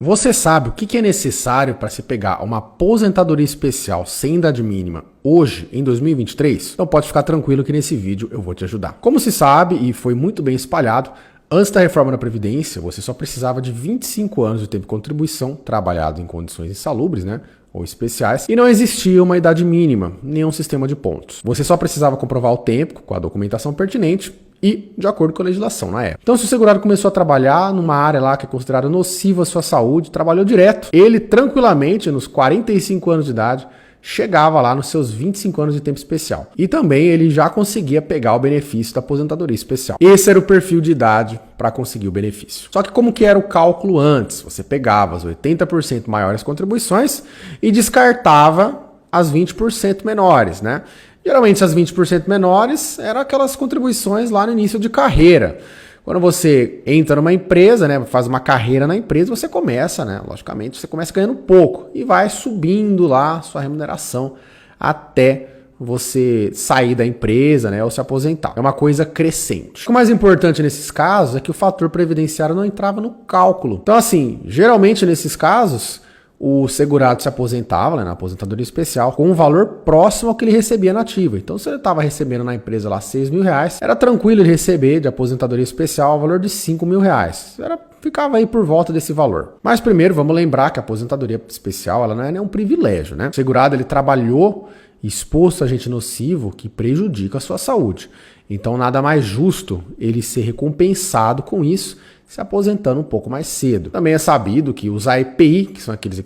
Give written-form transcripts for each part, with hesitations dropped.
Você sabe o que é necessário para se pegar uma aposentadoria especial sem idade mínima hoje, em 2023? Então pode ficar tranquilo que nesse vídeo eu vou te ajudar. Como se sabe, e foi muito bem espalhado, antes da reforma da Previdência, você só precisava de 25 anos de tempo de contribuição, trabalhado em condições insalubres, ou especiais, e não existia uma idade mínima, nenhum sistema de pontos. Você só precisava comprovar o tempo com a documentação pertinente e de acordo com a legislação na época. Então, se o segurado começou a trabalhar numa área lá que é considerada nociva à sua saúde, trabalhou direto, ele tranquilamente, nos 45 anos de idade, chegava lá nos seus 25 anos de tempo especial. E também ele já conseguia pegar o benefício da aposentadoria especial. Esse era o perfil de idade para conseguir o benefício. Só que como que era o cálculo antes? Você pegava as 80% maiores contribuições e descartava as 20% menores, Geralmente as 20% menores eram aquelas contribuições lá no início de carreira. Quando você entra numa empresa, faz uma carreira na empresa, você começa, logicamente, você começa ganhando pouco e vai subindo lá sua remuneração até você sair da empresa, ou se aposentar. É uma coisa crescente. O mais importante nesses casos é que o fator previdenciário não entrava no cálculo. Então, assim, geralmente nesses casos, o segurado se aposentava na aposentadoria especial com um valor próximo ao que ele recebia na ativa. Então, se ele estava recebendo na empresa lá R$6.000, era tranquilo ele receber de aposentadoria especial o valor de R$5.000. Ficava aí por volta desse valor. Mas primeiro, vamos lembrar que a aposentadoria especial ela não é nenhum privilégio. O segurado ele trabalhou exposto a agente nocivo que prejudica a sua saúde. Então, nada mais justo ele ser recompensado com isso, se aposentando um pouco mais cedo. Também é sabido que usar EPI, que são aqueles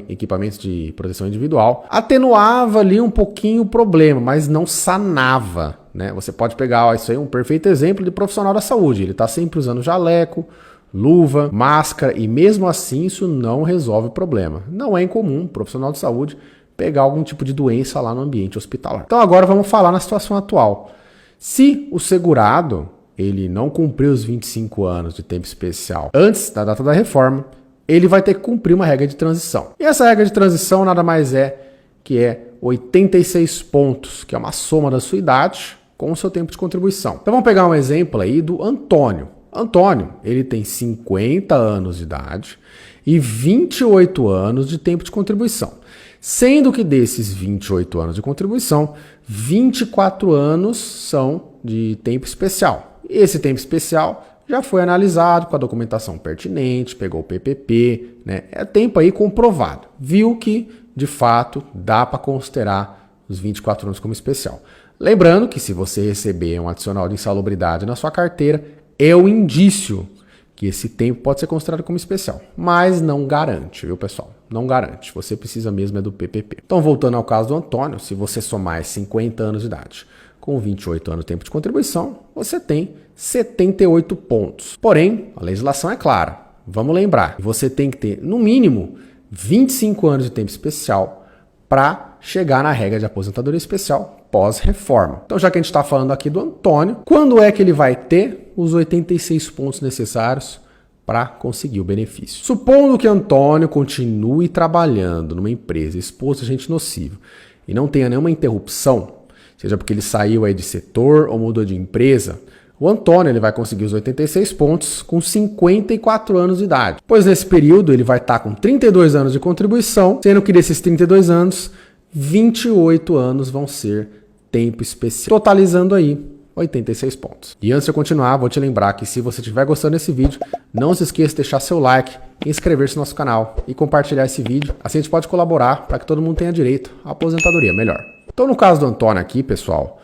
equipamentos de proteção individual, atenuava ali um pouquinho o problema, mas não sanava. Você pode pegar isso aí, um perfeito exemplo de profissional da saúde. Ele está sempre usando jaleco, luva, máscara e mesmo assim isso não resolve o problema. Não é incomum um profissional de saúde pegar algum tipo de doença lá no ambiente hospitalar. Então agora vamos falar na situação atual. Se o segurado ele não cumpriu os 25 anos de tempo especial antes da data da reforma, ele vai ter que cumprir uma regra de transição. E essa regra de transição nada mais é que 86 pontos, que é uma soma da sua idade com o seu tempo de contribuição. Então vamos pegar um exemplo aí do Antônio. Antônio, ele tem 50 anos de idade e 28 anos de tempo de contribuição. Sendo que desses 28 anos de contribuição, 24 anos são de tempo especial. Esse tempo especial já foi analisado com a documentação pertinente, pegou o PPP, É tempo aí comprovado. Viu que, de fato, dá para considerar os 24 anos como especial. Lembrando que se você receber um adicional de insalubridade na sua carteira, é um indício que esse tempo pode ser considerado como especial. Mas não garante, viu, pessoal? Não garante. Você precisa mesmo do PPP. Então, voltando ao caso do Antônio, se você somar 50 anos de idade com 28 anos de tempo de contribuição, você tem 78 pontos. Porém, a legislação é clara. Vamos lembrar, você tem que ter, no mínimo, 25 anos de tempo especial para chegar na regra de aposentadoria especial pós-reforma. Então, já que a gente está falando aqui do Antônio, quando é que ele vai ter os 86 pontos necessários para conseguir o benefício? Supondo que Antônio continue trabalhando numa empresa exposta a agente nocivo e não tenha nenhuma interrupção, seja porque ele saiu aí de setor ou mudou de empresa, o Antônio ele vai conseguir os 86 pontos com 54 anos de idade. Pois nesse período ele vai estar com 32 anos de contribuição, sendo que desses 32 anos, 28 anos vão ser tempo especial, totalizando aí 86 pontos. E antes de eu continuar, vou te lembrar que se você estiver gostando desse vídeo, não se esqueça de deixar seu like, inscrever-se no nosso canal e compartilhar esse vídeo. Assim a gente pode colaborar para que todo mundo tenha direito à aposentadoria melhor. Então, no caso do Antônio aqui, pessoal,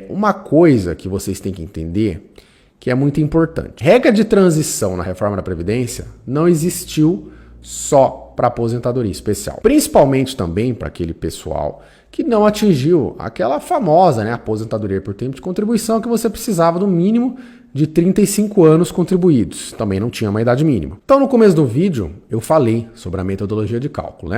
uma coisa que vocês têm que entender que é muito importante. Regra de transição na reforma da Previdência não existiu só para aposentadoria especial. Principalmente também para aquele pessoal que não atingiu aquela famosa aposentadoria por tempo de contribuição que você precisava do mínimo de 35 anos contribuídos. Também não tinha uma idade mínima. Então, no começo do vídeo, eu falei sobre a metodologia de cálculo,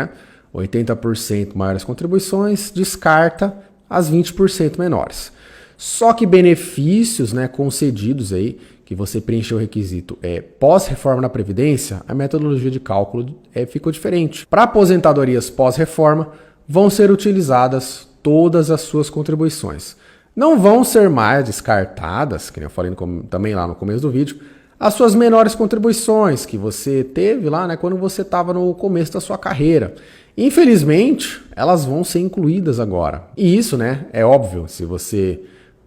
80% maiores contribuições, descarta as 20% menores. Só que benefícios concedidos aí, que você preencheu o requisito pós-reforma na Previdência, a metodologia de cálculo ficou diferente. Para aposentadorias pós-reforma, vão ser utilizadas todas as suas contribuições. Não vão ser mais descartadas, que eu falei também lá no começo do vídeo, as suas menores contribuições que você teve lá, né, quando você estava no começo da sua carreira. Infelizmente, elas vão ser incluídas agora. E isso, né, é óbvio, se você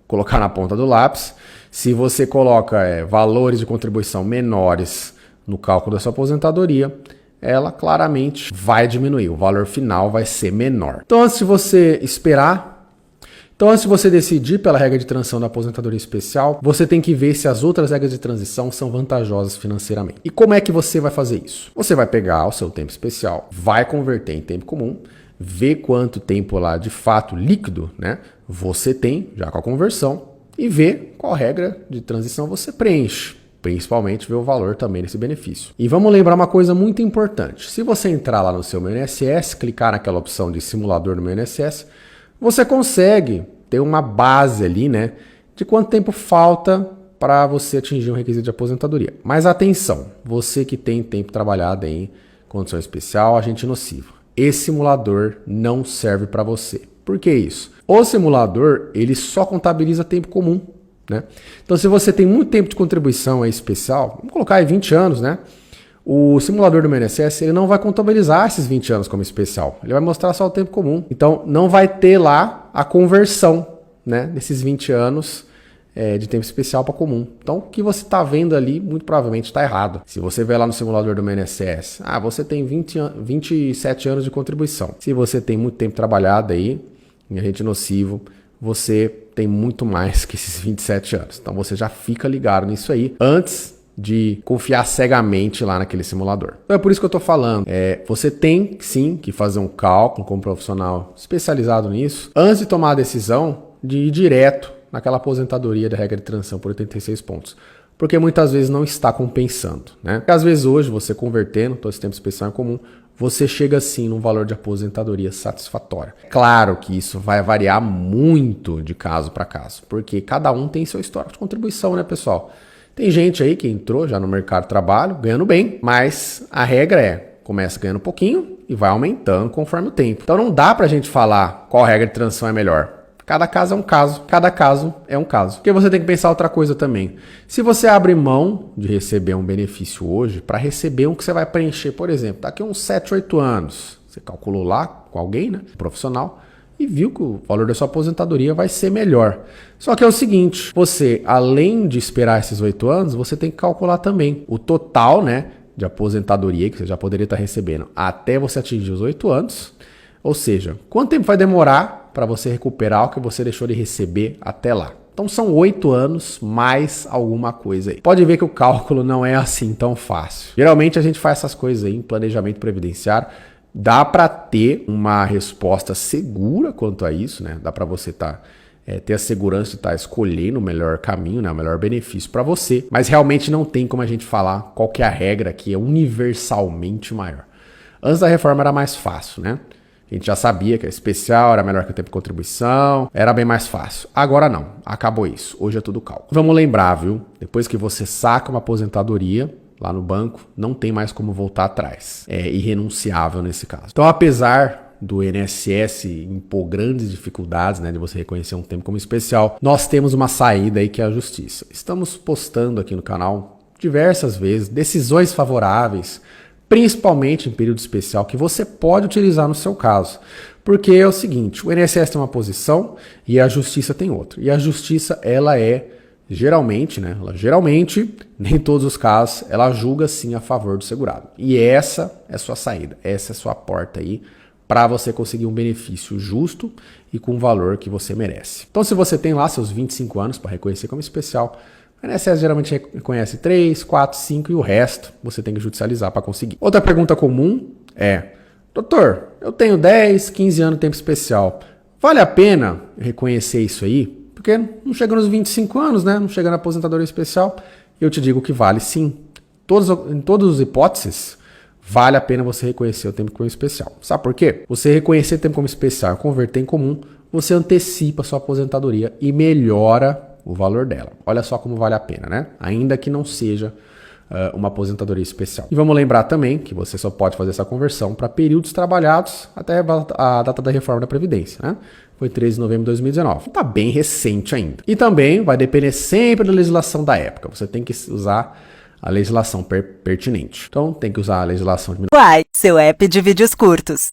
colocar na ponta do lápis, se você coloca valores de contribuição menores no cálculo da sua aposentadoria, ela claramente vai diminuir, o valor final vai ser menor. Então, antes de você decidir pela regra de transição da aposentadoria especial, você tem que ver se as outras regras de transição são vantajosas financeiramente. E como é que você vai fazer isso? Você vai pegar o seu tempo especial, vai converter em tempo comum, ver quanto tempo lá de fato líquido, né, você tem já com a conversão e ver qual regra de transição você preenche. Principalmente ver o valor também desse benefício. E vamos lembrar uma coisa muito importante. Se você entrar lá no seu meu INSS, clicar naquela opção de simulador do meu INSS, você consegue ter uma base ali, né, de quanto tempo falta para você atingir um requisito de aposentadoria. Mas atenção, você que tem tempo trabalhado em condição especial, agente nocivo. Esse simulador não serve para você. Por que isso? O simulador, ele só contabiliza tempo comum, né? Então, se você tem muito tempo de contribuição aí especial, vamos colocar aí 20 anos, né? O simulador do meu INSS, ele não vai contabilizar esses 20 anos como especial. Ele vai mostrar só o tempo comum. Então, não vai ter lá a conversão, né, desses 20 anos de tempo especial para comum. Então, o que você está vendo ali, muito provavelmente está errado. Se você ver lá no simulador do meu INSS, você tem 27 anos de contribuição. Se você tem muito tempo trabalhado aí, em agente nocivo, você tem muito mais que esses 27 anos. Então, você já fica ligado nisso aí antes de confiar cegamente lá naquele simulador. Então é por isso que eu estou falando. Você tem sim que fazer um cálculo com um profissional especializado nisso antes de tomar a decisão de ir direto naquela aposentadoria da regra de transição por 86 pontos. Porque muitas vezes não está compensando, né? Porque às vezes hoje você convertendo todo esse tempo especial em comum, você chega sim num valor de aposentadoria satisfatório. Claro que isso vai variar muito de caso para caso, porque cada um tem seu histórico de contribuição, né, pessoal? Tem gente aí que entrou já no mercado de trabalho ganhando bem, mas a regra começa ganhando um pouquinho e vai aumentando conforme o tempo. Então não dá pra gente falar qual regra de transição é melhor. Cada caso é um caso, cada caso é um caso. Porque você tem que pensar outra coisa também. Se você abre mão de receber um benefício hoje para receber um que você vai preencher, por exemplo, daqui a uns 7, 8 anos, você calculou lá com alguém, né, profissional, e viu que o valor da sua aposentadoria vai ser melhor. Só que é o seguinte, você, além de esperar esses 8 anos, você tem que calcular também o total, né, de aposentadoria que você já poderia estar recebendo até você atingir os 8 anos. Ou seja, quanto tempo vai demorar para você recuperar o que você deixou de receber até lá? Então são 8 anos mais alguma coisa aí. Pode ver que o cálculo não é assim tão fácil. Geralmente a gente faz essas coisas aí em planejamento previdenciário. Dá para ter uma resposta segura quanto a isso, né? Dá para você ter a segurança de estar escolhendo o melhor caminho, né? O melhor benefício para você. Mas realmente não tem como a gente falar qual que é a regra que é universalmente maior. Antes da reforma era mais fácil, né? A gente já sabia que a especial era melhor que o tempo de contribuição, era bem mais fácil. Agora não, acabou isso. Hoje é tudo cálculo. Vamos lembrar, viu? Depois que você saca uma aposentadoria lá no banco, não tem mais como voltar atrás. É irrenunciável nesse caso. Então, apesar do INSS impor grandes dificuldades, né, de você reconhecer um tempo como especial, nós temos uma saída aí que é a justiça. Estamos postando aqui no canal diversas vezes decisões favoráveis, principalmente em período especial, que você pode utilizar no seu caso. Porque é o seguinte, o INSS tem uma posição e a justiça tem outra. E a justiça, ela geralmente, nem em todos os casos, ela julga sim a favor do segurado. E essa é a sua saída, essa é a sua porta aí para você conseguir um benefício justo e com o valor que você merece. Então, se você tem lá seus 25 anos para reconhecer como especial, o INSS geralmente reconhece 3, 4, 5 e o resto você tem que judicializar para conseguir. Outra pergunta comum é: doutor, eu tenho 10, 15 anos de tempo especial. Vale a pena reconhecer isso aí? Porque não chega nos 25 anos, né? Não chega na aposentadoria especial. Eu te digo que vale sim. Em todas as hipóteses, vale a pena você reconhecer o tempo como especial. Sabe por quê? Você reconhecer o tempo como especial e converter em comum, você antecipa a sua aposentadoria e melhora o valor dela. Olha só como vale a pena, né? Ainda que não seja uma aposentadoria especial. E vamos lembrar também que você só pode fazer essa conversão para períodos trabalhados até a data da reforma da Previdência, né? Foi 13 de novembro de 2019. Está bem recente ainda. E também vai depender sempre da legislação da época. Você tem que usar a legislação pertinente. Então, tem que usar a legislação de Uai, seu app de vídeos curtos.